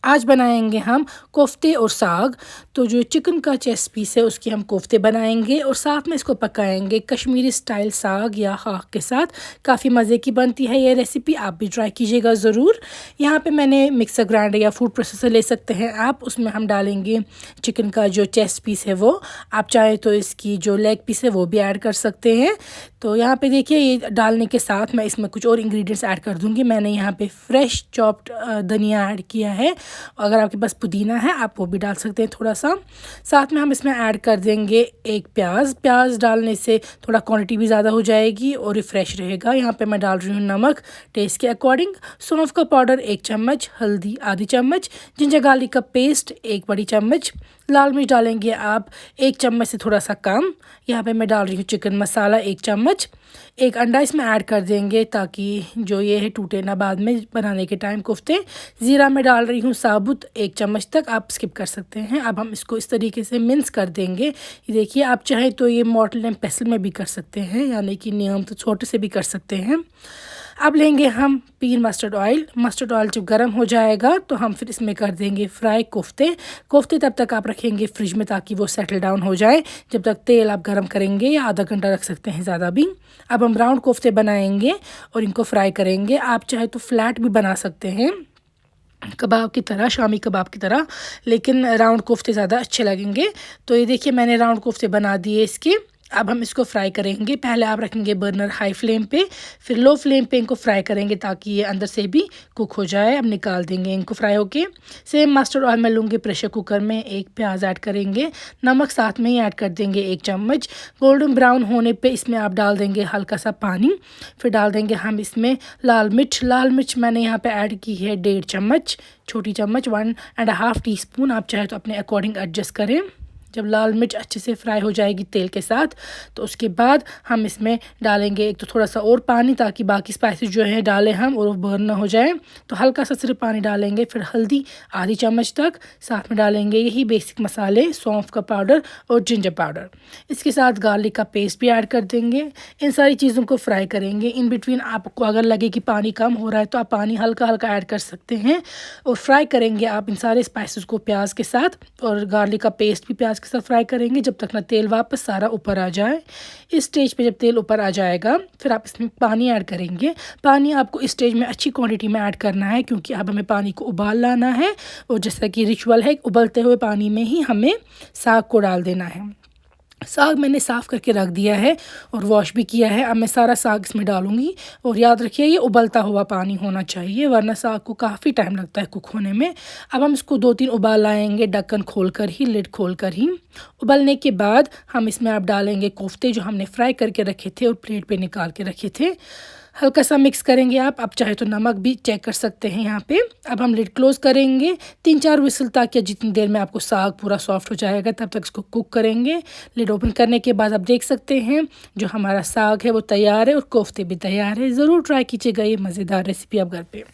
आज बनाएंगे हम कोफ्ते और साग। तो जो चिकन का चेस्ट पीस है उसके हम कोफ्ते बनाएंगे और साथ में इसको पकाएंगे कश्मीरी स्टाइल साग या खाक के साथ। काफ़ी मज़े की बनती है ये रेसिपी, आप भी ट्राई कीजिएगा ज़रूर। यहाँ पे मैंने मिक्सर ग्राइंडर या फूड प्रोसेसर ले सकते हैं आप, उसमें हम डालेंगे चिकन का जो चेस्ट पीस है वो। आप चाहे तो इसकी जो लेग पीस है वो भी ऐड कर सकते हैं। तो यहाँ पे देखिए ये डालने के साथ मैं इसमें कुछ और इंग्रेडिएंट्स ऐड कर दूँगी। मैंने यहाँ पे फ्रेश चॉप्ड धनिया ऐड किया है, अगर आपके पास पुदीना है आप वो भी डाल सकते हैं थोड़ा सा। साथ में हम इसमें ऐड कर देंगे एक प्याज डालने से थोड़ा क्वांटिटी भी ज़्यादा हो जाएगी और रिफ़्रेश रहेगा। यहाँ पे मैं डाल रही हूँ नमक टेस्ट के अकॉर्डिंग, सौंफ का पाउडर 1 चम्मच, हल्दी आधी चम्मच, जिंजर गार्लिक का पेस्ट 1 बड़ी चम्मच, लाल मिर्च डालेंगे आप 1 चम्मच से थोड़ा सा कम। यहाँ पे मैं डाल रही हूँ चिकन मसाला 1 चम्मच, एक अंडा इसमें ऐड कर देंगे ताकि जो ये है टूटे ना बाद में बनाने के टाइम कोफ्ते। ज़ीरा में डाल रही हूँ साबुत 1 चम्मच तक, आप स्किप कर सकते हैं। अब हम इसको इस तरीके से मिक्स कर देंगे। ये देखिए आप चाहें तो ये मॉर्टल एंड पेसल में भी कर सकते हैं, यानी कि नियम तो छोटे से भी कर सकते हैं। अब लेंगे हम पीन मस्टर्ड ऑयल जब गर्म हो जाएगा तो हम फिर इसमें कर देंगे फ्राई कोफ्ते तब तक आप रखेंगे फ्रिज में ताकि वो सेटल डाउन हो जाए। जब तक तेल आप गर्म करेंगे या आधा घंटा रख सकते हैं ज़्यादा भी। अब हम राउंड कोफ्ते बनाएंगे और इनको फ्राई करेंगे। आप चाहे तो फ्लैट भी बना सकते हैं कबाब की तरह, शामी कबाब की तरह, लेकिन राउंड कोफ्ते ज़्यादा अच्छे लगेंगे। तो ये देखिए मैंने राउंड कोफ्ते बना दिए इसके। अब हम इसको फ्राई करेंगे। पहले आप रखेंगे बर्नर हाई फ्लेम पे, फिर लो फ्लेम पे इनको फ्राई करेंगे ताकि ये अंदर से भी कुक हो जाए। अब निकाल देंगे इनको फ्राई होके। सेम मस्टर्ड ऑयल में लूँगी प्रेशर कुकर में, एक प्याज ऐड करेंगे, नमक साथ में ही ऐड कर देंगे 1 चम्मच। गोल्डन ब्राउन होने पे इसमें आप डाल देंगे हल्का सा पानी, फिर डाल देंगे हम इसमें लाल मिर्च मैंने यहाँ पे ऐड की है 1.5 चम्मच, छोटी चम्मच 1.5 टीस्पून, आप चाहे तो अपने अकॉर्डिंग एडजस्ट करें। जब लाल मिर्च अच्छे से फ्राई हो जाएगी तेल के साथ तो उसके बाद हम इसमें डालेंगे एक तो थोड़ा सा और पानी ताकि बाकी स्पाइसेस जो है डालें हम और वो बर्न ना हो जाए। तो हल्का सा सिर्फ पानी डालेंगे, फिर हल्दी आधी चम्मच तक, साथ में डालेंगे यही बेसिक मसाले, सौंफ का पाउडर और जिंजर पाउडर। इसके साथ गार्लिक का पेस्ट भी ऐड कर देंगे। इन सारी चीज़ों को फ्राई करेंगे। इन बिटवीन आपको अगर लगे कि पानी कम हो रहा है तो आप पानी हल्का हल्का ऐड कर सकते हैं और फ्राई करेंगे आप इन सारे स्पाइसेस को प्याज के साथ, और गार्लिक का पेस्ट भी प्याज के साथ फ्राई करेंगे जब तक ना तेल वापस सारा ऊपर आ जाए। इस स्टेज पे जब तेल ऊपर आ जाएगा फिर आप इसमें पानी ऐड करेंगे। पानी आपको इस स्टेज में अच्छी क्वांटिटी में ऐड करना है क्योंकि अब हमें पानी को उबाल लाना है और जैसा कि रिचुअल है उबलते हुए पानी में ही हमें साग को डाल देना है। साग मैंने साफ़ करके रख दिया है और वॉश भी किया है। अब मैं सारा साग इसमें डालूंगी और याद रखिए ये उबलता हुआ पानी होना चाहिए वरना साग को काफ़ी टाइम लगता है कुक होने में। अब हम इसको 2-3 उबाल लाएंगे ढक्कन खोलकर ही, लिड खोलकर ही। उबलने के बाद हम इसमें आप डालेंगे कोफ्ते जो हमने फ्राई करके रखे थे और प्लेट पे निकाल के रखे थे। हल्का सा मिक्स करेंगे आप चाहे तो नमक भी चेक कर सकते हैं यहाँ पे। अब हम लिड क्लोज़ करेंगे 3-4 विसल तक, या जितनी देर में आपको साग पूरा सॉफ्ट हो जाएगा तब तक इसको कुक करेंगे। लिड ओपन करने के बाद आप देख सकते हैं जो हमारा साग है वो तैयार है और कोफ्ते भी तैयार है। ज़रूर ट्राई कीजिएगा ये मज़ेदार रेसिपी आप घर पे।